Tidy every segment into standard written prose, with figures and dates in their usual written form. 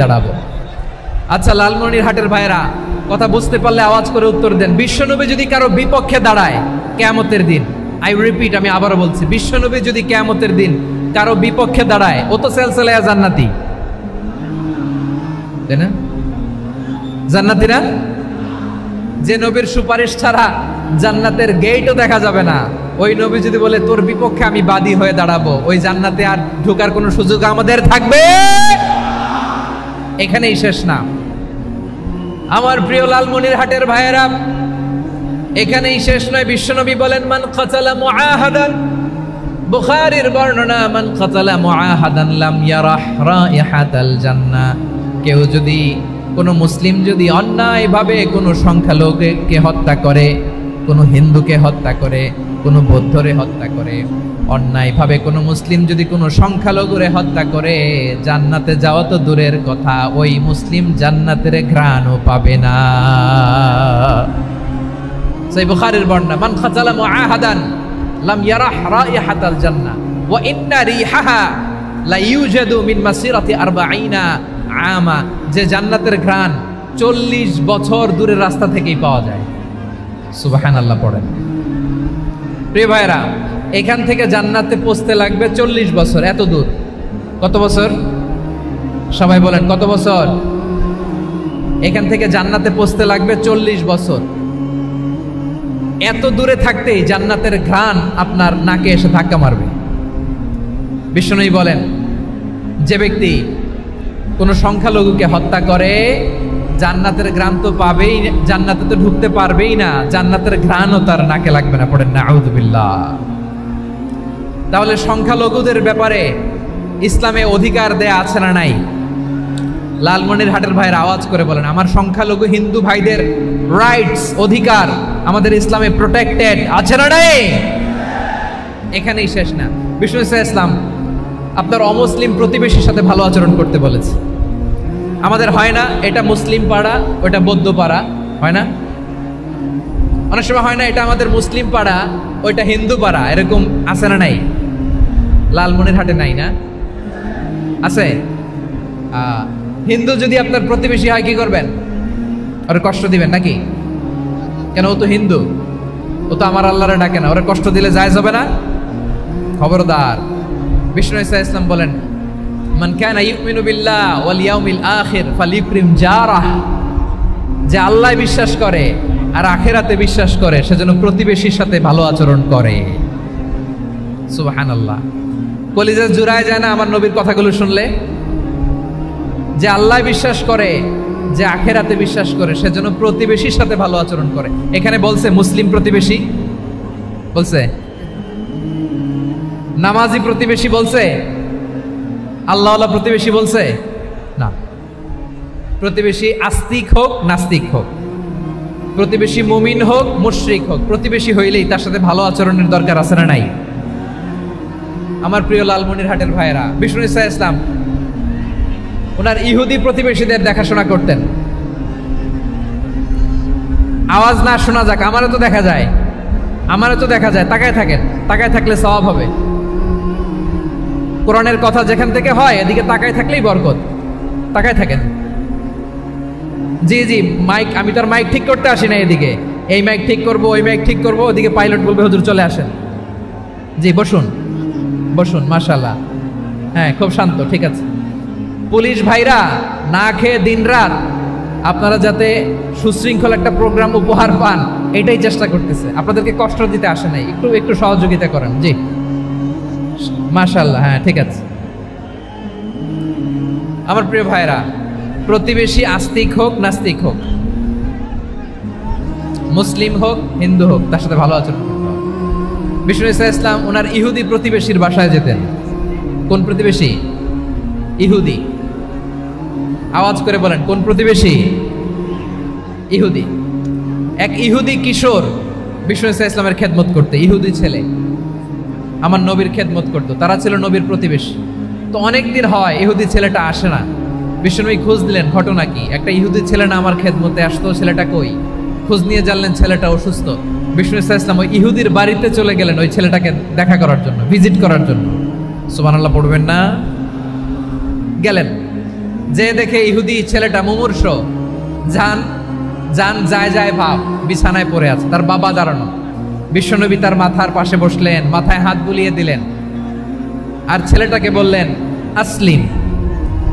দাঁড়াবো। আচ্ছা লালমনিরহাটের ভাইরা কথা বুঝতে পারলে আওয়াজ করে উত্তর দেন। বিশ্বনবী যদি কারো বিপক্ষে দাঁড়ায় কিয়ামতের দিন, আই রিপিট, আমি আবারও বলছি, বিশ্বনবী যদি কিয়ামতের দিন কারো বিপক্ষে দাঁড়ায়, ও তো সেলসেলায়া জান্নাতি, তাই না? জান্নাতি না? যে নবীর সুপারিশ ছাড়া জান্নাতের গেটও দেখা যাবে না, ওই নবী যদি বলে তোর বিপক্ষে আমি বাদী হয়ে দাঁড়াবো, ওই জান্নাতে আর ঢোকার কোনো সুযোগ আমাদের থাকবে? এখানেই শেষ না আমার প্রিয় লালমনিরহাটের ভাইয়েরা, এখানেই শেষ নয়। বিশ্বনবী বলেন মান কাতালা মুআহাদান, বুখারীর বর্ণনা, মান কাতালা মুআহাদান লাম ইয়ারাহ রাইহাতাল জান্নাহ। কেউ যদি, কোনো মুসলিম যদি অন্যায়ভাবে কোনো সংখ্যালঘুকে হত্যা করে, কোনো হিন্দুকে হত্যা করে, কোনো বৌদ্ধরে হত্যা করে, অন্যায়ভাবে কোনো মুসলিম যদি কোনো সংখ্যালঘুরে হত্যা করে, জান্নাতে যাওয়া তো দূরের কথা, ওই মুসলিম জান্নাতের ঘ্রাণও পাবে না। সেই বুখারীর বর্ণনা, মান কাতালা মুআহাদান লাম ইয়ারাহ রাইহাতাল জান্নাহ ওয়া ইন্না রিহাহা লা ইউজাদু মিন মাসিরাতি 40 আমা। যে জান্নাতের ঘ্রাণ 40 বছর দূরের রাস্তা থেকেই পাওয়া যায়। সুবহানাল্লাহ পড়েন। প্রিয় ভাইরা, এখান থেকে জান্নাতে পৌঁছতে লাগবে 40 বছর। এত দূর, কত বছর? সবাই বলেন কত বছর? এখান থেকে জান্নাতে পৌঁছতে লাগবে 40 বছর। এত দূরে থাকতেই জান্নাতের ঘ্রাণ আপনার নাকে এসে ধাক্কা মারবে। বিশ্বনবী বলেন, যে ব্যক্তি কোনো সংখ্যালঘুকে হত্যা করে, জান্নাতের ঘ্রাণ তো পাবেই, জান্নাতে তো ঢুকতে পারবেই না, জান্নাতের ঘ্রাণও তার নাকে লাগবে না। পড়েন না আউযুবিল্লাহ। তাহলে সংখ্যালঘুদের ব্যাপারে ইসলামে অধিকার দেয়া আছে না নাই? লালমনিরহাটের ভাইয়ের আওয়াজ করে বলেন, আমার সংখ্যালঘু হিন্দু ভাইদের রাইটস, অধিকার আমাদের ইসলামে প্রোটেক্টেড আছে না নাই? এখানেই শেষ না। বিষ্ণু ইসলাম আপনার অমুসলিম প্রতিবেশীর সাথে ভালো আচরণ করতে বলেছে। আমাদের হয় না, এটা মুসলিম পাড়া, ওটা বৌদ্ধ পাড়া, হয় না? অনেক সময় হয় না, এটা আমাদের মুসলিম পাড়া, ওইটা হিন্দু পাড়া, এরকম আছে না নাই? লালমনিরহাটে নাই না? আছে? হিন্দু যদি আপনার প্রতিবেশী হয় কি করবেন? ওরে কষ্ট দিবেন নাকি? কেন? ও তো হিন্দু, ও তো আমার আল্লাহরে ডাকে না, ওরে কষ্ট দিলে জায়েজ হবে না? খবরদার। বিষ্ণু ইসলাম বলেন, মান কানা ইউমিনু বিল্লাহ ওয়াল ইয়াউমিল আখির ফালিউকরিম জারাহ। যে আল্লাহ বিশ্বাস করে আর আখিরাতে বিশ্বাস করে, সেজন্য প্রতিবেশীর সাথে ভালো আচরণ করে। সুবহানাল্লাহ। কলিজা জুড়ায় যায় না আমার নবীর কথাগুলো শুনলে? যে আল্লাহ বিশ্বাস করে, যে আখিরাতে বিশ্বাস করে, সেজন্য প্রতিবেশীর সাথে ভালো আচরণ করে। এখানে বলছে মুসলিম প্রতিবেশী, বলছে নামাজি প্রতিবেশী, বলছে আল্লাহওয়ালা প্রতিবেশী, বলছে না। প্রতিবেশী আস্তিক হোক নাস্তিক হোক, প্রতিবেশী মুমিন হোক মুশরিক হোক, প্রতিবেশী হইলেই তার সাথে ভালো আচরণের দরকার আছে না নাই? আমার প্রিয় লালমনিরহাটের ভাইয়েরা, বিষ্ণু ইসলাম ওনার ইহুদি প্রতিবেশীদের দেখাশোনা করতেন। আওয়াজ না শোনা যাক, আমারও তো দেখা যায়, আমারও তো দেখা যায়। তাকায় থাকেন, তাকায় থাকলে সওয়াব হবে। কোরআনের কথা যেখান থেকে হয় এদিকে তাকায় থাকলেই বরকত। তাকায় থাকেন। জি জি, মাইক, আমি তো আর মাইক ঠিক করতে আসি না এদিকে, এই মাইক ঠিক করব, ওই মাইক ঠিক করব, ওদিকে পাইলট বলবে হুজুর চলে আসেন। জি বসুন, বসুন, মাশাআল্লাহ। হ্যাঁ, খুব শান্ত, ঠিক আছে। পুলিশ ভাইরা না খেয়ে দিনরাত আপনারা যাতে সুশৃঙ্খল একটা প্রোগ্রাম উপহার পান, এটাই চেষ্টা করতেছে। আপনাদেরকে কষ্ট দিতে আসে নাই, একটু একটু সহযোগিতা করেন। জি মাশাআল্লাহ। হ্যাঁ, ঠিক আছে। আমার প্রিয় ভাইরা, প্রতিবেশী আস্তিক হোক নাস্তিক হোক, মুসলিম হোক হিন্দু হোক, তার সাথে ভালো আচরণ করতে হবে। বিষ্ণু ইসলাম ওনার ইহুদি প্রতিবেশীর বাসায় যেতেন। কোন প্রতিবেশী? ইহুদি। আওয়াজ করে বলেন, কোন প্রতিবেশী? ইহুদি। এক ইহুদি কিশোর বিষ্ণু ইসলামের খেদমত করতে, ইহুদি ছেলে আমার নবীর খেদমত করতো, তারা ছিল নবীর প্রতিবেশী। তো অনেক দিন হয় ইহুদি ছেলেটা আসে না। বিশ্বনবী খোঁজ দিলেন, ঘটনা কি? একটা ইহুদি ছেলে না আমার খেদমতে আসতো, ছেলেটা কই? খোঁজ নিয়ে জানলেন ছেলেটা অসুস্থ। বিষ্ণু ইসলাম ওই ইহুদির বাড়িতে চলে গেলেন ওই ছেলেটাকে দেখা করার জন্য, ভিজিট করার জন্য। সুবহানাল্লাহ পড়বেন না? গেলেন, যে দেখে ইহুদি ছেলেটা মুমূর্ষ, যান যান যায় যায় ভাব, বিছানায় পড়ে আছে, তার বাবা দাঁড়ানো। বিশ্বনবী তার মাথার পাশে বসলেন, মাথায় হাত বুলিয়ে দিলেন, আর ছেলেটাকে বললেন আসলিম,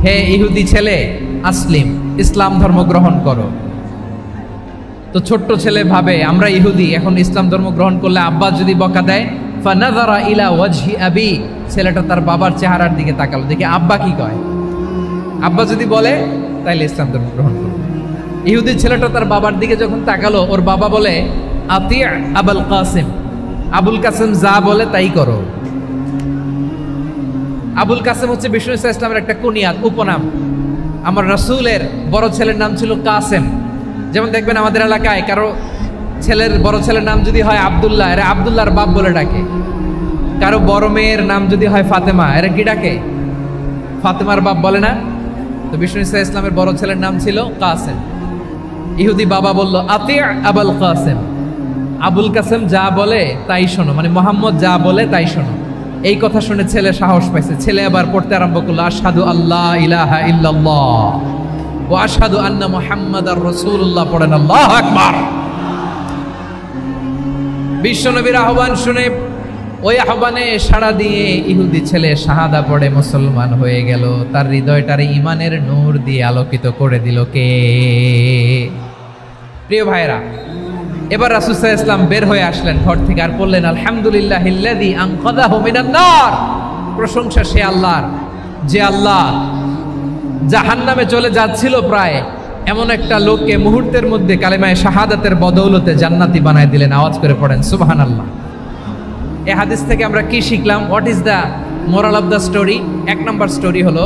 হে ইহুদি ছেলে আসলিম, ইসলাম ধর্ম গ্রহণ করো। তো ছোট্ট ছেলে ভাবে আমরা ইহুদি, এখন ইসলাম ধর্ম গ্রহণ করলে আব্বা যদি বকা দেয়, ফানাযারা ইলা ওয়াজহি আবি, ছেলেটা তার বাবার চেহারার দিকে তাকালো, দেখে আব্বা কি কয়। আব্বা যদি বলে তাইলে ইসলাম ধর্ম গ্রহণ করো। ইহুদি ছেলেটা তার বাবার দিকে যখন তাকালো, ওর বাবা বলে আতি আবুল কাসিম, আবুল কাসিম যা বলে তাই করো। আবুল কাসিম হচ্ছে বিষ্ণু ইসলামের একটা কুনিয়াত, উপনাম। আমার রাসূলের বড় ছেলের নাম ছিল কাসেম। যেমন দেখবেন আমাদের এলাকায় কারো ছেলের বড় ছেলের নাম যদি হয় আব্দুল্লাহ, এরা আব্দুল্লাহর বাপ বলে ডাকে। কারো বড় মেয়ের নাম যদি হয় ফাতেমা, এরা কি ডাকে? ফাতেমার বাপ বলে না? তো বিষ্ণু ইসলামের বড় ছেলের নাম ছিল কাসেম। ইহুদি বাবা বলল আতি আবুল কাসেম, আবুল কাসেম যা বলে তাই শোনো, মানে মোহাম্মদ যা বলে তাই শোনো। এই কথা শুনে ছেলে সাহস পাইছে, ছেলে আবার পড়তে আরম্ভ করলো আশহাদু আল্লাহ ইলাহা ইল্লাল্লাহ ওয়া আশহাদু আন্না মুহাম্মাদার রাসূলুল্লাহ, পড়েন আল্লাহু আকবার। বিশ্বনবীর আহ্বান শুনে ওই আহ্বানে সাড়া দিয়ে ইহুদি ছেলে শাহাদা পড়ে মুসলমান হয়ে গেল। তার হৃদয়টারে ঈমানের নূর দিয়ে আলোকিত করে দিল কে? প্রিয় ভাইরা, এবার রাসূল সাল্লাল্লাহু আলাইহি ওয়াসাল্লাম বের হয়ে আসলেন ঘর থেকে, আর বললেন আলহামদুলিল্লাহিল্লাযী আনকাযাহু মিনান নার, প্রশংসা সে আল্লাহর যে আল্লাহ জাহান্নামে চলে যাচ্ছিল প্রায় এমন একটা লোককে মুহূর্তের মধ্যে কালেমায়ে শাহাদাতের বদৌলতে জান্নাতি বানায় দিলেন। আওয়াজ করে পড়েন সুবহানাল্লাহ। এই হাদিস থেকে আমরা কি শিখলাম? What is the moral of the story? এক নম্বর স্টোরি হলো,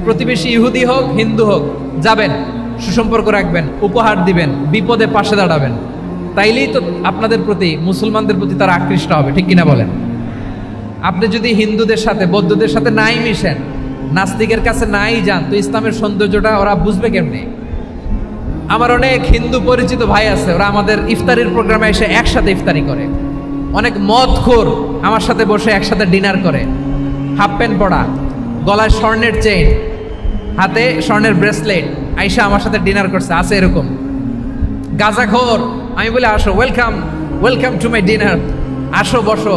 প্রতিবেশী ইহুদি হোক হিন্দু হোক, যাবেন, সুসম্পর্ক রাখবেন, উপহার দিবেন, বিপদে পাশে দাঁড়াবেন, তাইলেই তো আপনাদের প্রতি, মুসলমানদের প্রতি তারা আকৃষ্ট হবে, ঠিক কিনা বলেন? আপনি যদি হিন্দুদের সাথে বৌদ্ধদের সাথে নাই মিশেন, নাস্তিকের কাছে নাই যান, তো ইসলামের সৌন্দর্যটা ওরা বুঝবে কেমনে? আমার অনেক হিন্দু পরিচিত ভাই আছে, ওরা আমাদের ইফতারির প্রোগ্রামে এসে একসাথে ইফতারি করে। অনেক মদখোর আমার সাথে বসে একসাথে ডিনার করে, হাফ প্যান্ট পরা, গলায় স্বর্ণের চেইন, হাতে স্বর্ণের ব্রেসলেট, আইসা আমার সাথে ডিনার করছে, আছে এরকম। গাঁজাখোর, আমি বলি আসো, welcome welcome to my dinner, আসো বসো,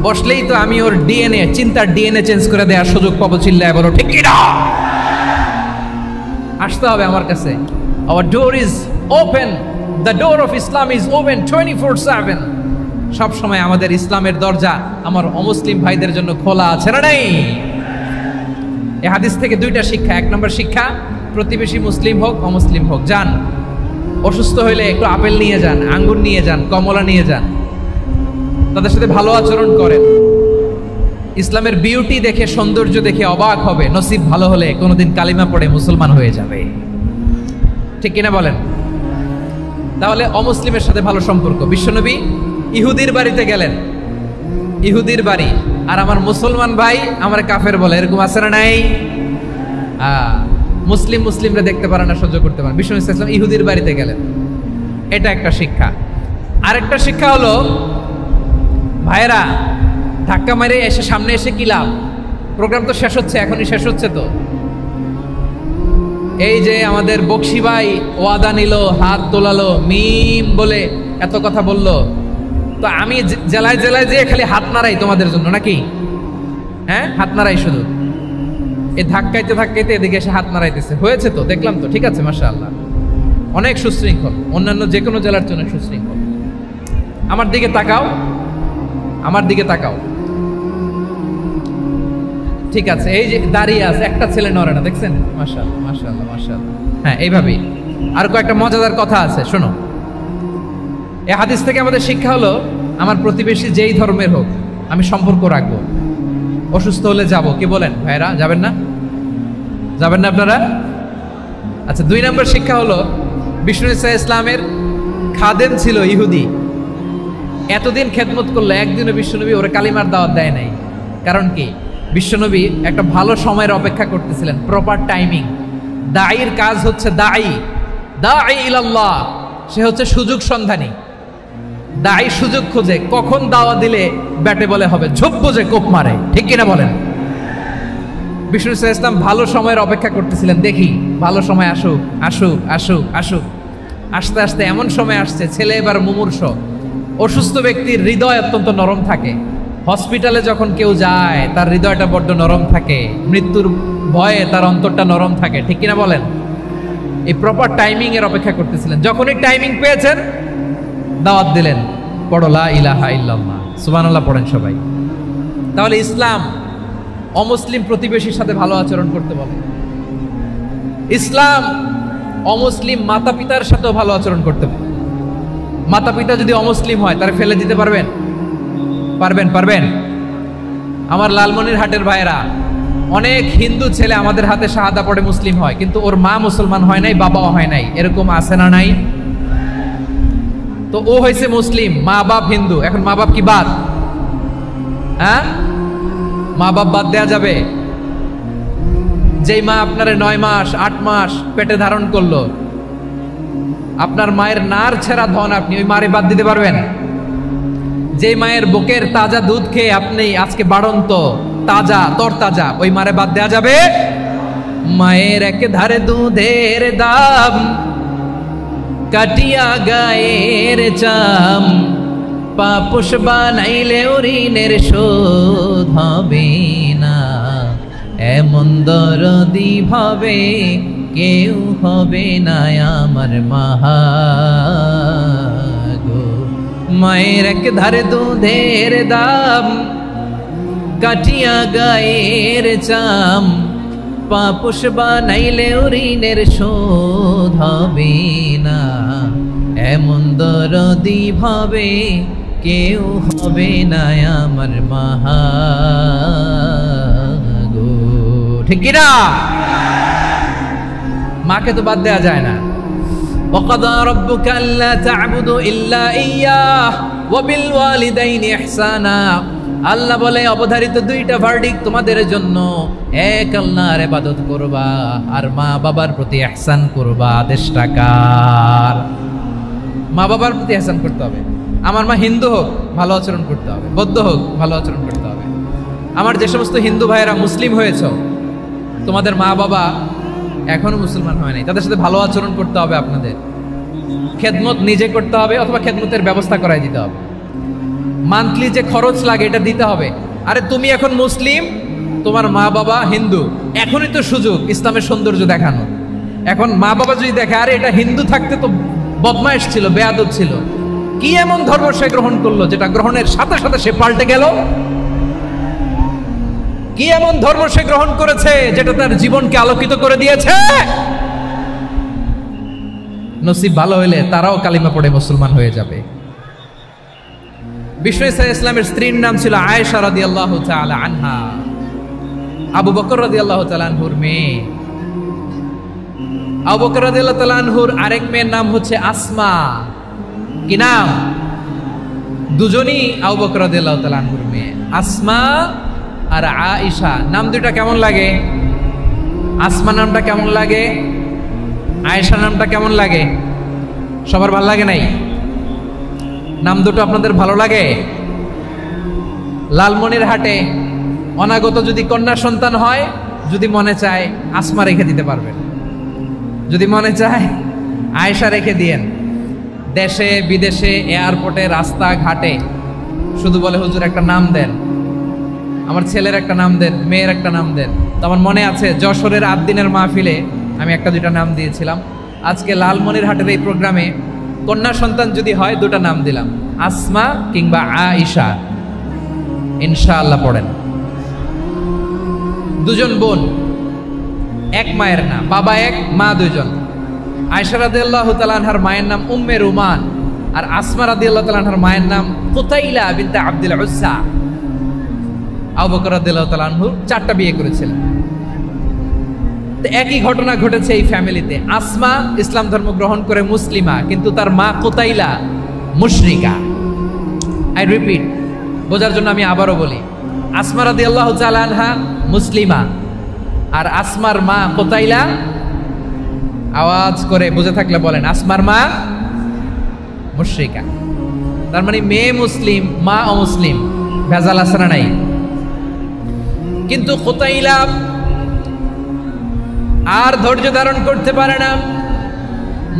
বসলেই তো আমি ওর ডিএনএ, চিন্তার ডিএনএ চেঞ্জ করে দেওয়ার সুযোগ পাবো। চিল্লায় বলো ঠিক কি না? আসতে হবে আমার কাছে। Hour door is open, the door of Islam is open 24/7। সব সময় আমাদের ইসলামের দরজা আমার অমুসলিম ভাইদের জন্য খোলা আছে না নাই? এই হাদিস থেকে দুইটা শিক্ষা। এক নম্বর শিক্ষা, প্রতিবেশী মুসলিম হোক অমুসলিম হোক, যান, অসুস্থ হইলে একটু আপেল নিয়ে যান, আঙ্গুর নিয়ে যান, কমলা নিয়ে যান, তাদের সাথে ভালো আচরণ করেন। ইসলামের বিউটি দেখে, সৌন্দর্য দেখে অবাক হবে, নসিব ভালো হলে কোনোদিন কালিমা পড়ে মুসলমান হয়ে যাবে, ঠিক কিনা বলেন? তাহলে অমুসলিমের সাথে ভালো সম্পর্ক। বিশ্বনবী ইহুদির বাড়িতে গেলেন, ইহুদির বাড়ি, আর আমার মুসলমান ভাই আমার কাফের বলে, এরকম আছে না নাই? মুসলিমরা দেখতে পারে না, সহ্য করতে পারে। বিশ্বনবী সাল্লাল্লাহু আলাইহি ওয়াসাল্লাম ইহুদির বাড়িতে গেলেন, এটা একটা শিক্ষা। আরেকটা শিক্ষা হলো, ভাইরা ধাক্কা মেরে এসে সামনে এসে কি লাভ? প্রোগ্রাম তো শেষ হচ্ছে, এখনই শেষ হচ্ছে। তো এই যে আমাদের বকশি ভাই ওয়াদা নিল, হাত তোলালো, মিম বলে এত কথা বলল, তো আমি জেলায় জেলায় যেয়ে খালি হাত নাড়াই তোমাদের জন্য নাকি? হ্যাঁ, হাত নাড়াই শুধু। এই ধাক্কাইতে ধাক্কাইতে এদিকে এসে হাত নাড়াইতেছে, হয়েছে তো, দেখলাম তো, ঠিক আছে, মাশাআল্লাহ, অনেক সুশৃঙ্খল, অন্যান্য যে কোনো জেলার জন্য সুশৃঙ্খল। আমার দিকে তাকাও, আমার দিকে তাকাও, ঠিক আছে। এই যে দাঁড়িয়ে আছে, একটা ছেলে নড়ে না, দেখছেন? মাশাআল্লাহ মাশাআল্লাহ মাশাআল্লাহ। হ্যাঁ, এইভাবেই। আর কয়েকটা মজাদার কথা আছে, শোনো। এই হাদিস থেকে আমাদের শিক্ষা হলো, আমার প্রতিবেশী যেই ধর্মের হোক আমি সম্পর্ক রাখবো। অসুস্থ হলে যাব, কি বলেন ভাইরা? যাবেন না? যাবেন না আপনারা? আচ্ছা, 2 নম্বর শিক্ষা হলো, বিষ্ণু ইসলামের খাদেম ছিল ইহুদি, এতদিন খেদমত করলো, একদিনও বিশ্বনবী ওরে কালিমার দাওয়াত দেয় নাই। কারণ কি? বিশ্বনবী একটা ভালো সময়ের অপেক্ষা করতেছিলেন, প্রপার টাইমিং। দাঈর কাজ হচ্ছে দাঈ ইলাল্লাহ, সে হচ্ছে সুযোগ সন্ধানী। দাঈ সুযোগ খোঁজে, কখন দাওয়া দিলে ব্যাটে বলে হবে, ঝোপ বোঝে কোপ মারে, ঠিক কিনা বলেন? বিষ্ণু ইসলাম ভালো সময়ের অপেক্ষা করতেছিলেন, দেখি ভালো সময় আসুক আসুক আসুক আসুক। আস্তে আস্তে এমন সময় আসছে, ছেলে এবার মুমূর্ষ। অসুস্থ ব্যক্তির হৃদয় অত্যন্ত নরম থাকে। হসপিটালে যখন কেউ যায় তার হৃদয়টা বড্ড নরম থাকে, মৃত্যুর ভয়ে তার অন্তরটা নরম থাকে, ঠিক কিনা বলেন? এই প্রপার টাইমিং এর অপেক্ষা করতেছিলেন। যখনই টাইমিং পেয়েছেন দাওয়াত দিলেন, পড়ো লা ইলাহা ইল্লাল্লাহ, সুবহানাল্লাহ পড়েন সবাই। তাহলে ইসলাম অমুসলিম প্রতিবেশীর সাথে ভালো আচরণ করতে বলে। ইসলাম অমুসলিম মাতা পিতার সাথেও ভালো আচরণ করতে বলে। মাতা পিতা যদি অমুসলিম হয় তারা ফেলে দিতে পারবেন? পারবেন? পারবেন? আমার লালমনিরহাটের ভাইরা, অনেক হিন্দু ছেলে আমাদের হাতে শাহাদা পড়ে মুসলিম হয়, কিন্তু ওর মা মুসলমান হয় নাই, বাবাও হয় নাই। এরকম আছে না নাই? তো ও হয়েছে মুসলিম, মা বাপ হিন্দু, এখন মা বাপ কি বাদ? হ্যাঁ, মা বাপ বাদ দেয়া যাবে? যেই মা আপনারে 9 মাস 8 মাস পেটে ধারণ করলো, আপনার মায়ের নার ছেঁড়া ধন, আপনি ওই মারে বাদ দিতে পারবেন? যে মায়ের বুকের তাজা দুধ খেয়ে আপনি আজকে বাড়ন্ত তাজা তরতাজা, ওই মারে বাদ দেয়া যাবে? মায়ের এক ধারে দুধের দাম, কাটিয়া গায়ের চাম, পাপুষ বানাইলে ঋণের শোধ হবে না, এমন দরদি ভাবে কেউ হবে না আমার মাহা গো। মায়ের এক ধারে দুধের দাম, কাটিয়া গায়ের চাম, পাপুষ বানাইলে ঋণের শোধ হবে না, এমন দরদি ভাবে কেউ হবে না আমার মাহা গো। ঠিক কিনা? মাকে তো বাদ দেয়া যায় না। وَقَضَى رَبُّكَ أَلَّا تَعْبُدُوا إِلَّا إِيَّاهُ وَبِالْوَالِدَيْنِ إِحْسَانًا। আল্লাহ বলে অবধারিত দুইটা ভার্ডিক্ট তোমাদের জন্য, এক আল্লাহর ইবাদত করবা আর মা বাবার প্রতি ইহসান করবা। আদেশটা কার? মা বাবার প্রতি ইহসান করতে হবে। আমার মা হিন্দু হোক ভালো আচরণ করতে হবে, বৌদ্ধ হোক ভালো আচরণ করতে হবে। আমার যে সমস্ত হিন্দু ভাইয়েরা মুসলিম হয়েছ, তোমাদের মা বাবা এখনো মুসলমান হয় নাই, তাদের সাথে ভালো আচরণ করতে হবে। আপনাদের খেদমত নিজে করতে হবে অথবা খেদমতের ব্যবস্থা করাই দিতে হবে। মান্থলি যে খরচ লাগে এটা দিতে হবে। আরে তুমি এখন মুসলিম, তোমার মা বাবা হিন্দু, এখনই তো সুযোগ ইসলামের সৌন্দর্য দেখানো। এখন মা বাবা যদি দেখে আরে এটা হিন্দু থাকতে তো বদমাইশ ছিল, বেয়াদব ছিল, কি এমন ধর্ম সে গ্রহণ করলো যেটা গ্রহণের সাথে সাথে সে পাল্টে গেল? কি এমন ধর্ম সে গ্রহণ করেছে যেটা তার জীবনকে আলোকিত করে দিয়েছে? নসিব ভালো হইলে তারাও কালিমা পড়ে মুসলমান হয়ে যাবে। বিষ্ণু ইসলামের স্ত্রীর নাম ছিল আয়েশা রাদিয়াল্লাহু তাআলা আনহা, আবু বকর রাদিয়াল্লাহু তাআলা আনহুর মেয়ে। আবু বকর রাদিয়াল্লাহু তাআলা আনহুর আরেক মেয়ের নাম হচ্ছে আসমা। কি নাম? দুজনই আবু বকর রাদিয়াল্লাহু তাআলা আনহুর মেয়ে, আসমা আর আয়েশা। নাম দুইটা কেমন লাগে? আসমা নামটা কেমন লাগে? আয়েশা নামটা কেমন লাগে? সবার ভালো লাগে নাই? নাম দুটো আপনাদের ভালো লাগে? লালমনিরহাটে অনাগত যদি কন্যা সন্তান হয়, যদি মনে চায় আসমা রেখে দিতে পারবেন, যদি মনে চায় আয়েশা রেখে দিয়েন। দেশে বিদেশে এয়ারপোর্টে রাস্তাঘাটে শুধু বলে হুজুর একটা নাম দেন, আমার ছেলের একটা নাম দেন, মেয়ের একটা নাম দেন। তো আমার মনে আছে যশোরের 8 দিনের মাহফিলে আমি একটা দুইটা নাম দিয়েছিলাম। আজকে লালমনিরহাটের এই প্রোগ্রামে কন্যা সন্তান যদি হয় দুটা নাম দিলাম, আসমা কিংবা আয়েশা। ইনশাআল্লাহ পড়েন। দুজন বোন, এক মায়ের নাম, বাবা এক মা দুজন। আয়েশা রাদিয়াল্লাহু তাআলা আনহার মায়ের নাম উম্মে রুমান, আর আসমা রাদিয়াল্লাহু তাআলা আনহার মায়ের নাম কুতাইলা বিনতে আব্দুল উজ্জা। আবু বকর রাদিয়াল্লাহু তাআলা আনহু 4টা বিয়ে করেছিলেন। তো একই ঘটনা ঘটেছে এই ফ্যামিলিতে। আসমা ইসলাম ধর্ম গ্রহণ করে মুসলিমা, কিন্তু তার মা কুতাইলা মুশরিকা। আই রিপিট, বোঝার জন্য আমি আবারও বলি, আসমা রাদিয়াল্লাহু তাআলা আনহা মুসলিমা, আর আসমার মা কুতাইলা, আওয়াজ করে বুঝে থাকলে বলেন, আসমার মা মুশরিকা। তার মানে মেয়ে মুসলিম, মা অমুসলিম। ভেজাল আছে না নাই? কিন্তু কুতাইলা আর ধৈর্য ধারণ করতে পারে না।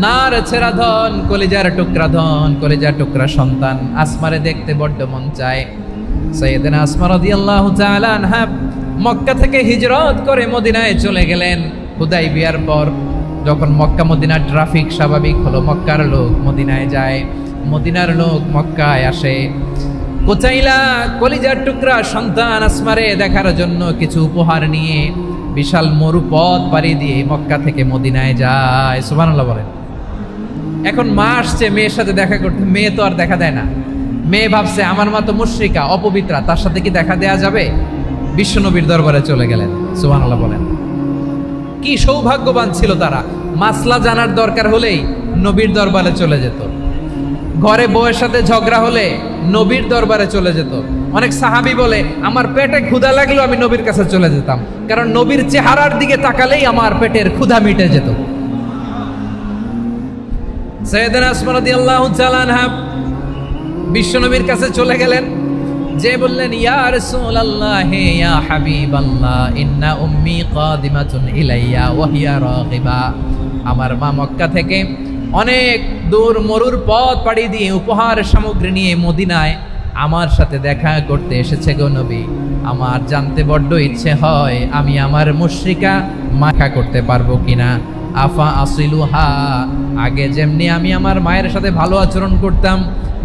নার ছেড়া ধন, কলিজার টুকরা ধন, কলিজার টুকরা সন্তান আসমারে দেখতে বড্ড মন চায়। সাইয়েদনা আসমা রাদিয়াল্লাহু তাআলা আনহা মক্কা থেকে হিজরত করে মদিনায় চলে গেলেন। হুদাইবিয়ার পর যখন মক্কা মদিনার ট্রাফিক স্বাভাবিক হলো, মক্কার লোক মদিনায় যায়, মদিনার লোক মক্কায় আসে। কোচাইলা কলিজার টুকরা সন্তান আসমারে দেখার জন্য কিছু উপহার নিয়ে বিশাল মরুপথ পাড়ি দিয়ে মক্কা থেকে মদিনায় যায়। সুবহানাল্লাহ বলেন। এখন মা আসছে মেয়ের সাথে দেখা করতে, মেয়ে তো আর দেখা দেয় না। মেয়ে ভাবছে আমার মা তো মুশরিকা, অপবিত্রা, তার সাথে কি দেখা দেয়া যাবে? বিশ্বনবীর দরবারে চলে গেলেন। সুবহানাল্লাহ বলেন। কি সৌভাগ্যবান ছিল তারা, মাসলা জানার দরকার হলেই নবীর দরবারে চলে যেত। ঘরে বউয়ের সাথে ঝগড়া হলে নবীর দরবারে চলে যেত। অনেক সাহাবী বলে আমার পেটে ক্ষুধা লাগলো আমি নবীর কাছে চলে যেতাম, কারণ নবীর চেহারার দিকে তাকালেই আমার পেটের ক্ষুধা মিটে যেত। সাইয়েদনা আসমা রাদিয়াল্লাহু তাআলা আনহা বিশ্বনবীর কাছে চলে গেলেন, যে বললেন ইয়া রাসূলুল্লাহ ইয়া হাবিবাল্লাহ ইন্না উম্মি কাদিমাতুন ইলাইয়া ওয়া হিয়া রাগিবা। আমার মা মক্কা থেকে অনেক দূর মরুর পথ পাড়ি দিয়ে উপহার সামগ্রী নিয়ে মদিনায় আমার সাথে দেখা করতে এসেছে গো নবী। আমার জানতে বড্ড ইচ্ছে হয় আমি আমার মুশরিকা মাখা করতে পারবো কিনা। আফা আসিলুহা, আগে যেমনি আমি আমার মায়ের সাথে ভালো আচরণ করতাম,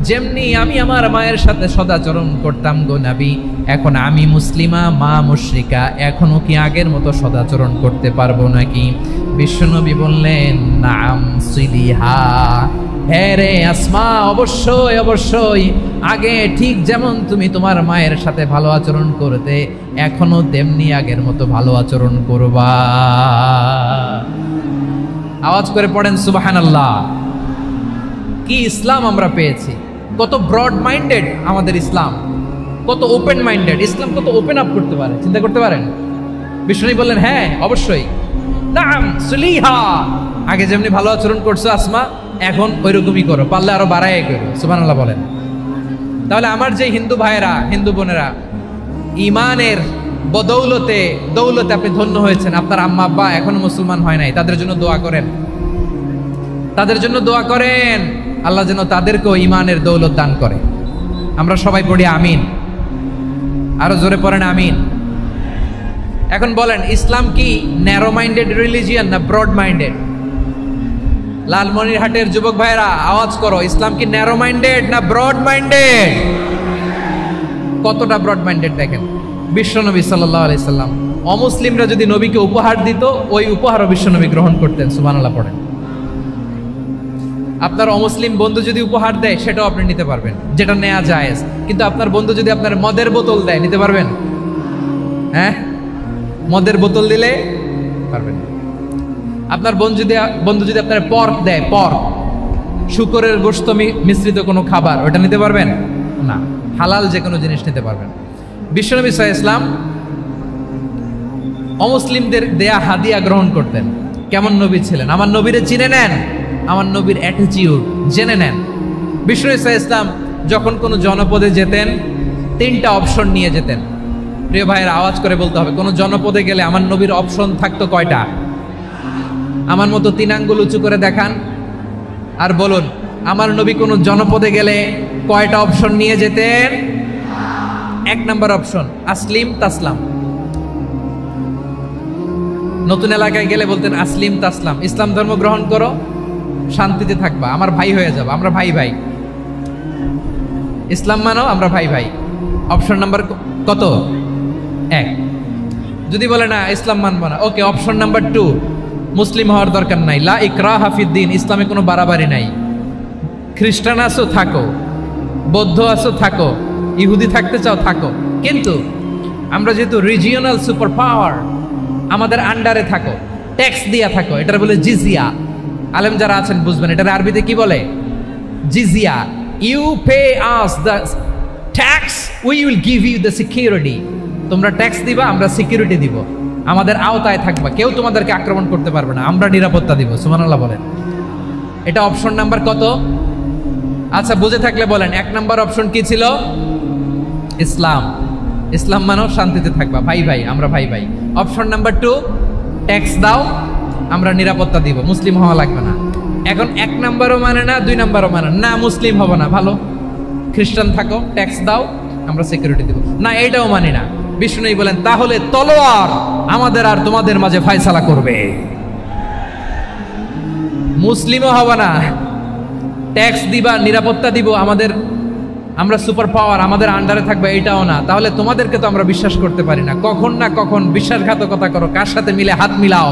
যেমনি আমি আমার মায়ের সাথে সদাচরণ করতাম গো নবী, এখন আমি মুসলিমা মা মুশরিকা, এখনো কি আগের মতো সদাচরণ করতে পারবো নাকি? বিশ্বনবী বললেন নাম সিলিহা, হ্যাঁ রে আসমা, অবশ্যই অবশ্যই, আগে ঠিক যেমন তুমি তোমার মায়ের সাথে ভালো আচরণ করতে এখনো তেমনি আগের মতো ভালো আচরণ করবা। আওয়াজ করে পড়েন সুবহানাল্লাহ। কি ইসলাম আমরা পেয়েছি, কত ব্রড মাইন্ডেড আমাদের ইসলাম, কত ওপেন মাইন্ডেড ইসলাম, কত ওপেন আপ করতে পারে, চিন্তা করতে পারেন। বিষ্ণু বললেন হ্যাঁ অবশ্যই, নাম সুলিহা, আগে যেমনি ভালো আচরণ করছো আসমা এখন ওইরকমই করো, পারলে আরো বাড়াই করো। সুবহানাল্লাহ বলেন। তাহলে আমার যে হিন্দু ভাইয়েরা হিন্দু বোনেরা ইমানের বদৌলতে দৌলতে আপনি ধন্য হয়েছেন, আপনার আম্মা আব্বা এখনো মুসলমান হয় নাই, তাদের জন্য দোয়া করেন, তাদের জন্য দোয়া করেন, আল্লাহ যেন তাদেরকেও ইমানের দৌলত দান করে। আমরা সবাই পড়ি আমিন, আরো জোরে পড়েন আমিন। এখন বলেন ইসলাম কি ন্যারো মাইন্ডেড রিলিজিয়ান না ব্রড মাইন্ডেড? লালমনিরহাটের যুবক ভাইরা আওয়াজ করো, ইসলাম কি ন্যারো মাইন্ডেড না ব্রড মাইন্ডেড? কতটা ব্রড মাইন্ডেড দেখেন। বিশ্বনবী সাল্লাল্লাহু আলাইহি সাল্লাম অমুসলিমরা যদি নবীকে উপহার দিত, ওই উপহারও বিশ্বনবী গ্রহণ করতেন। সুবহানাল্লাহ পড়েন। আপনার অমুসলিম বন্ধু যদি উপহার দেয় সেটাও আপনি নিতে পারবেন, যেটা নেওয়া জায়েজ। কিন্তু আপনার বন্ধু যদি আপনার মদের বোতল দেয়, নিতে পারবেন? হ্যাঁ, মদের বোতল দিলে পারবেন। আপনার বন্ধু যদি আপনার পর্ক দেয়, পর্ক শুকরের গোশত মিশ্রিত কোনো খাবার, ওটা নিতে পারবেন না। হালাল যে কোনো জিনিস নিতে পারবেন। বিশ্বনবী সাল্লাল্লাহু আলাইহি ওয়াসাল্লাম অমুসলিমদের দেয়া হাদিয়া গ্রহণ করতেন। কেমন নবী ছিলেন? আমার নবীরে চিনে নেন, আমার নবীর অ্যাটিটিউড জেনে নেন। বিশ্বনবী সাল্লাল্লাহু আলাইহি ওয়াসাল্লাম যখন কোনো জনপদে যেতেন 3টা অপশন নিয়ে যেতেন। প্রিয় ভাইয়ের আওয়াজ করে বলতে হবে, কোনো জনপদে গেলে আমার নবীর অপশন থাকতো কয়টা? আমার মতো 3 আঙ্গুল উঁচু করে দেখান আর বলুন আমার নবী কোনো জনপদে গেলে কয়টা অপশন নিয়ে যেতেন? 1 নাম্বার অপশন আসলিম তাসলাম। নতুন এলাকায় গেলে বলতেন আসলিম তাসলাম, ইসলাম ধর্ম গ্রহণ করো, শান্তিতে থাকবা, আমার ভাই হয়ে যাবো, আমরা ভাই ভাই, ইসলাম মানো, আমরা ভাই ভাই। অপশন নাম্বার কত? 1। যদি বলে না ইসলাম মানবো না, ওকে, অপশন নাম্বার 2, মুসলিম হওয়ার দরকার নাই, লা ইকরাহা ফিদ্দিন, ইসলামে কোনো বাড়াবাড়ি নাই। খ্রিস্টান আছো থাকো, বৌদ্ধ আছো থাকো, ইহুদি থাকতে চাও থাকো, কিন্তু আমরা যেহেতু রিজিওনাল সুপার পাওয়ার, আমাদের আন্ডারে থাকো, ট্যাক্স দিয়া থাকো, এটার বলে জিজিয়া। আলেম যারা আছেন বুঝবেন এটার আরবিতে কি বলে, জিজিয়া। You pay us the tax, we will give you the security. তোমরা ট্যাক্স দিবা, আমরা সিকিউরিটি দিব, আমাদের আওতায় থাকবা, কেউ তোমাদেরকে আক্রমণ করতে পারবে না, আমরা নিরাপত্তা দিব। সুবহানাল্লাহ বলেন। এটা অপশন নাম্বার কত? আচ্ছা বুঝে থাকলে বলেন 1 নাম্বার অপশন কি ছিল? ইসলাম। ইসলাম মানো শান্তিতে থাকবা, ভাই ভাই, আমরা ভাই ভাই। অপশন নাম্বার 2 ট্যাক্স দাও, আমরা নিরাপত্তা দিব, মুসলিম হওয়া লাগবে না। এখন 1 নাম্বারও মানে না, 2 নাম্বারও মানে না, মুসলিম হবো না, ভালো খ্রিস্টান থাকো, ট্যাক্স দাও, আমরা সিকিউরিটি দিব না, এইটাও মানি না। বিষ্ণু বলেন তাহলে তলোয়ার আমাদের আর তোমাদের মাঝে ফয়সালা করবে, মুসলিমও হব না, ট্যাক্স দিবা, নিরাপত্তা দিব, আমরা সুপার পাওয়ার, আমাদের আন্ডারে থাকবে, এটাও না। তাহলে তোমাদেরকে তো আমরা বিশ্বাস করতে পারি না, কখন না কখন বিশ্বাসঘাতকতা করো, কার সাথে মিলে হাত মিলাও,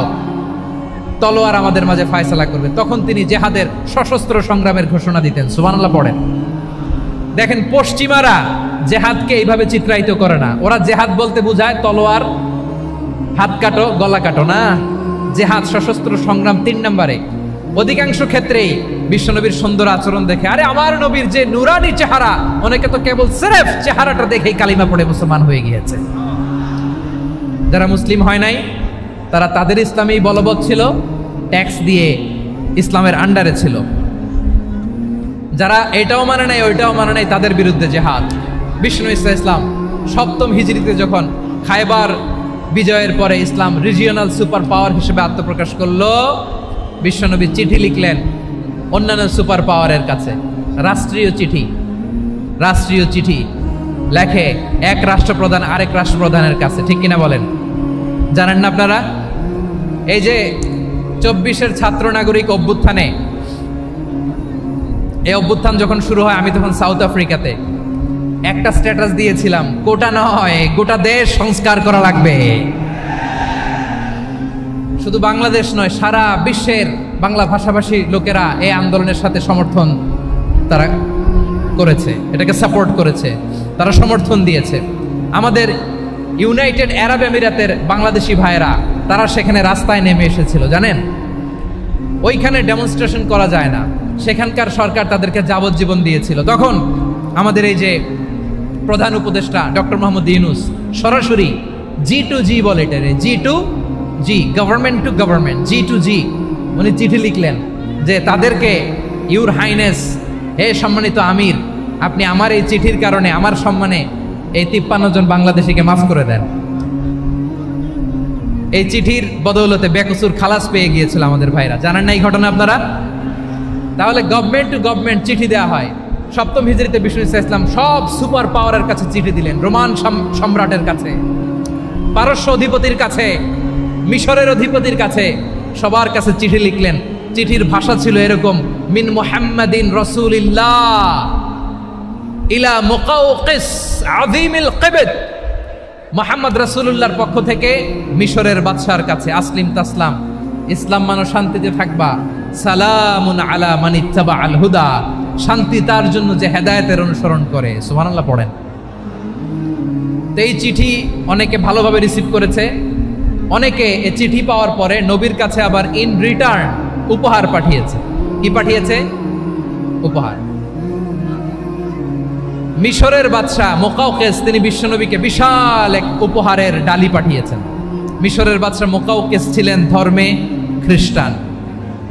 তলোয়ার আমাদের মাঝে ফয়সালা করবে। তখন তিনি জেহাদের সশস্ত্র সংগ্রামের ঘোষণা দিতেন। সুবহানাল্লাহ পড়েন। দেখেন পশ্চিমারা জেহাদকে এইভাবে চিত্রায়িত করে না, ওরা জেহাদ বলতে বোঝায় তলোয়ার, হাত কাটো, গলা কাটো না, জেহাদ সশস্ত্র সংগ্রাম 3 নম্বরে। অধিকাংশ ক্ষেত্রেই বিশ্বনবীর সুন্দর আচরণ দেখে, আরে আমার নবীর যে নুরানি চেহারা, অনেকে তো কেবল সিরেফ চেহারাটা দেখেই কালিমা পড়ে মুসলমান হয়ে গিয়েছে। যারা মুসলিম হয় নাই তারা তাদের ইসলামেই বলবৎ ছিল, ট্যাক্স দিয়ে ইসলামের আন্ডারে ছিল। যারা এটাও মানে নাই ওইটাও মানে নাই, তাদের বিরুদ্ধে জেহাদ। বিষ্ণু ইসলাম 7ম হিজরিতে যখন খায়বার বিজয়ের পরে ইসলাম রিজিওনাল সুপার পাওয়ার হিসেবে আত্মপ্রকাশ করলো, বিশ্বনবী চিঠি লিখলেন অন্যান্য সুপার পাওয়ারের কাছে, রাষ্ট্রীয় চিঠি লেখে এক রাষ্ট্রপ্রধান আরেক রাষ্ট্রপ্রধানের কাছে, ঠিক কিনা বলেন? জানেন না আপনারা? এই যে 24-এর ছাত্র নাগরিক অভ্যুত্থানে, এই অভ্যুত্থান যখন শুরু হয়, আমি তখন সাউথ আফ্রিকাতে, একটা স্ট্যাটাস দিয়েছিলাম, কোটা নয় গোটা দেশ সংস্কার করা লাগবে। শুধু বাংলাদেশ নয়, সারা বিশ্বের বাংলা ভাষাভাষী লোকেরা এই আন্দোলনের সাথে সমর্থন তারা করেছে, এটাকে সাপোর্ট করেছে, তারা সমর্থন দিয়েছে। আমাদের ইউনাইটেড আরব আমিরাতের বাংলাদেশি ভাইয়েরা তারা সেখানে রাস্তায় নেমে এসেছিল, জানেন? ওইখানে ডেমনস্ট্রেশন করা যায় না, সেখানকার সরকার তাদেরকে যাবজ্জীবন দিয়েছিল। তখন আমাদের এই যে প্রধান উপদেষ্টা ডক্টর মোহাম্মদ ইউনূস সরাসরি G2G বলে, এটারে G2G, government to government, G2G, উনি চিঠি লিখলেন যে তাদেরকে, ইউর হাইনেস, হে সম্মানিত আমির, আপনি আমার এই চিঠির কারণে আমার সম্মানে এই 53 জন বাংলাদেশিকে মাফ করে দেন। এই চিঠির বদৌলতে বেকসুর খালাস পেয়ে গিয়েছিল আমাদের ভাইরা, জানেন না এই ঘটনা আপনারা? তাহলে গভর্নমেন্ট টু গভর্নমেন্ট চিঠি দেওয়া হয়। 7ম হিজরিতে বিষ্ণু ইসলাম সব সুপার পাওয়ারের কাছে চিঠি দিলেন, রোমান সম্রাটের কাছে, পারস্য অধিপতির কাছে, মিশরের অধিপতির কাছে, সবার কাছে চিঠি লিখলেন। চিঠির ভাষা ছিল এরকম, মিন মুহাম্মাদিন রাসূলিল্লাহ ইলা মুকাওকিস আযীমিল কিবত, মুহাম্মদ রাসূলুল্লাহর পক্ষ থেকে মিশরের বাদশার কাছে, আসলিম তাসলাম, ইসলাম মানো, শান্তিতে থাকবা, সালামুন আলা মান ইত্তাবাআল হুদা, শান্তি তার জন্য যে হেদায়েতের অনুসরণ করে। সুবহানাল্লাহ পড়েন। তো এই চিঠি অনেকে ভালোভাবে রিসিভ করেছে, অনেকে এই চিঠি পাওয়ার পরে নবীর কাছে আবার ইন রিটার্ন উপহার পাঠিয়েছে। কি পাঠিয়েছে? উপহার। মিশরের বাদশাহ মুকাওকিস তিনি বিশ্বনবীকে বিশাল এক উপহারের ডালি পাঠিয়েছেন। মিশরের বাদশাহ মুকাওকিস ছিলেন ধর্মে খ্রিস্টান।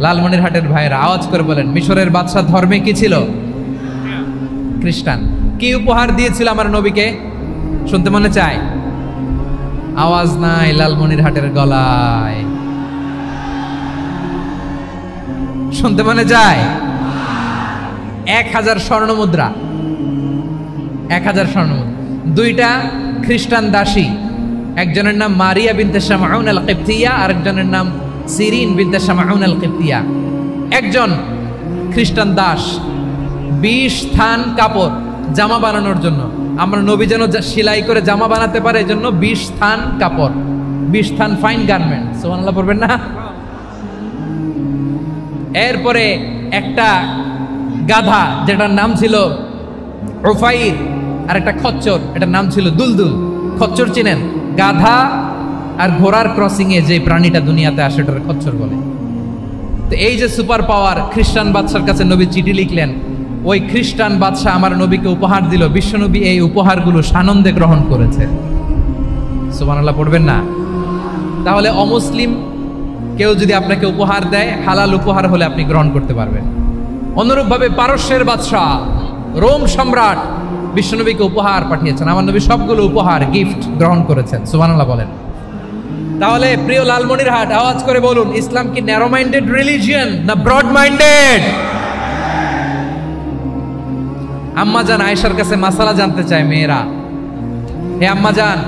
লালমনিরহাটের ভাইয়েরা আওয়াজ করে বলেন, মিশরের বাদশাহ ধর্মে কি ছিল? খ্রিস্টান। কি উপহার দিয়েছিল আমার নবীকে? শুনতে মনে চায়? আওয়াজ নাই লালমনিরহাটের গলায়, শুনতে মনে যায়? 1000 স্বর্ণ মুদ্রা, 1000 স্বর্ণ মুদ্রা। 2টা খ্রিস্টান দাসী, একজনের নাম মারিয়া বিনতে শামউন আল কিবতিয়া, আরেকজনের নাম সিরিন বিনতে শামউন আল কিবতিয়া। একজন খ্রিস্টান দাস 20 থান কাপড় জামা বানানোর জন্য, আমরা নবী যেন সেলাই করে জামা বানাতে পারে এজন্য 20 থান কাপড়, 20 থান ফাইন গার্মেন্ট। সুবহানাল্লাহ পড়বেন না? এরপরে একটা গাধা যেটার নাম ছিল উফাইর, আর একটা খচ্চর, এটার নাম ছিল দুলদুল। খচ্চর চিনেন? গাধা আর ঘোড়ার ক্রসিং এ যে প্রাণীটা দুনিয়াতে আসে ওটার খচ্চর বলে। তো এই যে সুপার পাওয়ার খ্রিস্টান বাদশার কাছে নবী চিঠি লিখলেন, ওই খ্রিস্টান বাদশা আমার নবীকে উপহার দিল, বিশ্বনবী এই উপহারগুলো সানন্দে গ্রহণ করেছে। সুবহানাল্লাহ পড়বেন না? তাহলে অমুসলিম কেউ যদি আপনাকে উপহার দেয়, হালাল উপহার হলে আপনি গ্রহণ করতে পারবেন। অনুরূপভাবে পারস্যের বাদশাহ, রোম সম্রাট বিশ্বনবীকে উপহার পাঠিয়েছেন, আমার নবী সবগুলো উপহার গিফট গ্রহণ করেছেন। সুবহানাল্লাহ বলেন। তাহলে প্রিয় লালমনিরহাট, আওয়াজ করে বলুন, ইসলাম কি ন্যারো মাইন্ডেড রিলিজিয়ন না ব্রড মাইন্ডেড? আম্মাজান আয়েশার কাছে মাসালা জানতে চায় মেয়েরা, হে আম্মাজান,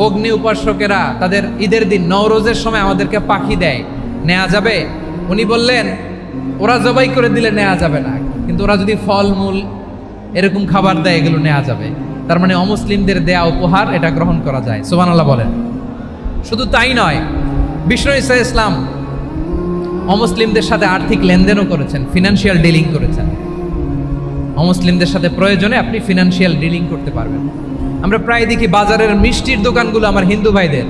অগ্নি উপাসকেরা তাদের ঈদের দিন নওরোজের সময় আমাদেরকে পাখি দেয়, নেওয়া যাবে? উনি বললেন, ওরা জবাই করে দিলে নেওয়া যাবে না, কিন্তু ওরা যদি ফলমূল এরকম খাবার দেয় এগুলো নেওয়া যাবে। তার মানে অমুসলিমদের দেয়া উপহার এটা গ্রহণ করা যায়। সুবহানাল্লাহ বলেন। শুধু তাই নয়, বিষ্ণু ঈসা ইসলাম অমুসলিমদের সাথে আর্থিক লেনদেনও করেছেন, ফিনান্সিয়াল ডিলিং করেছেন। অমুসলিমদের সাথে প্রয়োজনে আপনি ফিনান্সিয়াল ডিলিং করতে পারবেন। আমরা প্রায় দেখি বাজারের মিষ্টির দোকানগুলো আমার হিন্দু ভাইদের।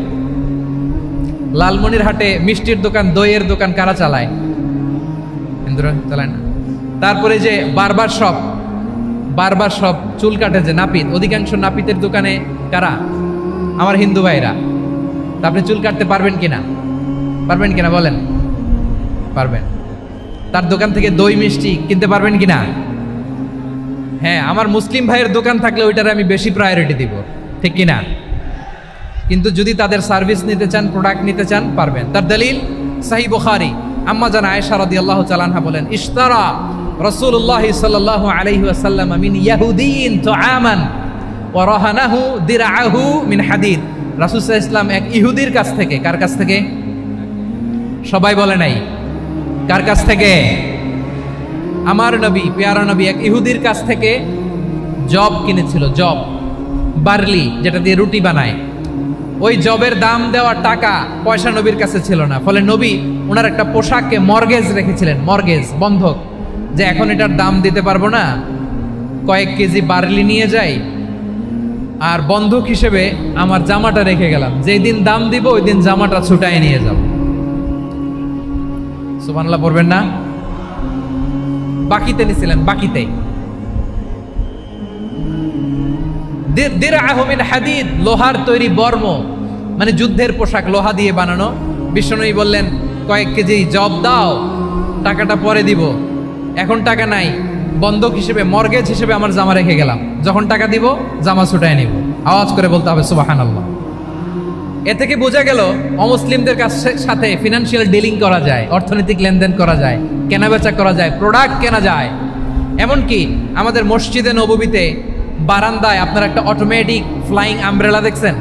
লালমনিরহাটে মিষ্টির দোকান, দইয়ের দোকান কারা চালায়? হিন্দুরা চালায় না। তারপরে যে বারবার শপ, চুল কাটে যে নাপিত, অধিকাংশ নাপিতের দোকানে কারা? আমার হিন্দু ভাইরা। তা আপনি চুল কাটতে পারবেন কিনা? পারবেন কিনা বলেন? পারবেন। তার দোকান থেকে দই মিষ্টি কিনতে পারবেন কিনা? হ্যাঁ, আমার মুসলিম ভাইয়ের দোকান থাকলে ওইটারে আমি বেশি প্রায়োরিটি দিব, ঠিক কিনা? কিন্তু যদি তাদের সার্ভিস নিতে চান, প্রোডাক্ট নিতে চান, পারবেন। তার দলিল সহিহ বুখারী, আম্মা জান আয়েশা রাদিয়াল্লাহু তাআলা আনহা বলেন, ইশতারা রাসূলুল্লাহ সাল্লাল্লাহু আলাইহি ওয়াসাল্লাম মিন ইয়াহুদিয়িন তুআমান ওয়া রাহানাহু দিরআহু মিন হাদিদ। রাসূল সাল্লাল্লাহু আলাইহি ওয়াসাল্লাম এক ইহুদির কাছ থেকে, কার কাছ থেকে? সবাই বলে নাই কার কাছ থেকে? আমার নবী, পেয়ারা নবী এক ইহুদির কাছ থেকে জব কিনেছিল, জব, বার্লি, যেটা দিয়ে রুটি বানায়। ওই জবের দাম দেওয়ার টাকা পয়সা নবীর কাছে ছিল না, ফলে নবী ওনার একটা পোশাককে মর্গেজ রেখেছিলেন, মর্গেজ, বন্ধক, যে এখন এটার দাম দিতে পারবো না, কয়েক কেজি বার্লি নিয়ে যাই আর বন্ধক হিসেবে আমার জামাটা রেখে গেলাম, যেই দিন দাম দিব ওই দিন জামাটা ছুটায় নিয়ে যাব। সুবহানাল্লাহ পড়বেন না? বাকিতে নিছিলেন, বাকিতে। দিরআহু মিন হাদিদ, লোহার তৈরি বর্ম, মানে যুদ্ধের পোশাক, লোহা দিয়ে বানানো। বিষ্ণুনবী বললেন, কয়েক কেজি জব দাও, টাকাটা পরে দিব, এখন টাকা নাই, বন্ধক হিসেবে, মর্গেজ হিসেবে আমার জামা রেখে গেলাম, যখন টাকা দিব জামা ছুটায় নিব। আওয়াজ করে বলতে হবে সুবহানাল্লাহ। এ থেকে বোঝা গেল অমুসলিমদের সাথে ফিনান্সিয়াল ডিলিং করা যায়, অর্থনৈতিক লেনদেন করা যায়, কেনাবেচা করা যায়, প্রোডাক্ট কেনা যায়। এমনকি আমাদের মসজিদে নববীতে বারান্দায় আপনারা একটা অটোমেটিক ফ্লাইং আমব্রেলা দেখছেন?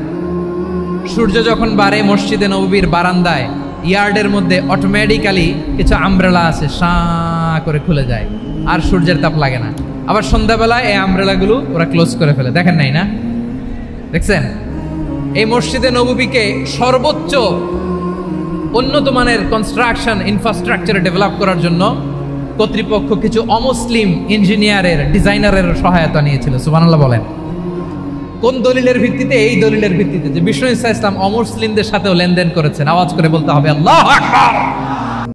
সূর্য যখন বাড়ে মসজিদে নববীর বারান্দায় ইয়ার্ডের মধ্যে অটোমেটিক্যালি কিছু আমব্রেলা আছে, সাঁ করে খুলে যায়, আর সূর্যের তাপ লাগে না। আবার সন্ধ্যাবেলায় এই আমব্রেলাগুলো ওরা ক্লোজ করে ফেলে, দেখেন নাই না? দেখছেন? এই মসজিদে নববীকে সর্বোচ্চ উন্নত মানের কনস্ট্রাকশন ইনফ্রাস্ট্রাকচারে ডেভেলপ করার জন্য কর্তৃপক্ষ কিছু অমুসলিম ইঞ্জিনিয়ারের, ডিজাইনারের সহায়তা নিয়েছিল। সুবহানাল্লাহ বলেন। কোন দলিলের ভিত্তিতে? এই দলিলের ভিত্তিতে যে বিষ্ণু ঈসা ইসলাম অমুসলিমদের সাথেও লেনদেন করেছেন। আওয়াজ করে বলতে হবে আল্লাহু আকবার।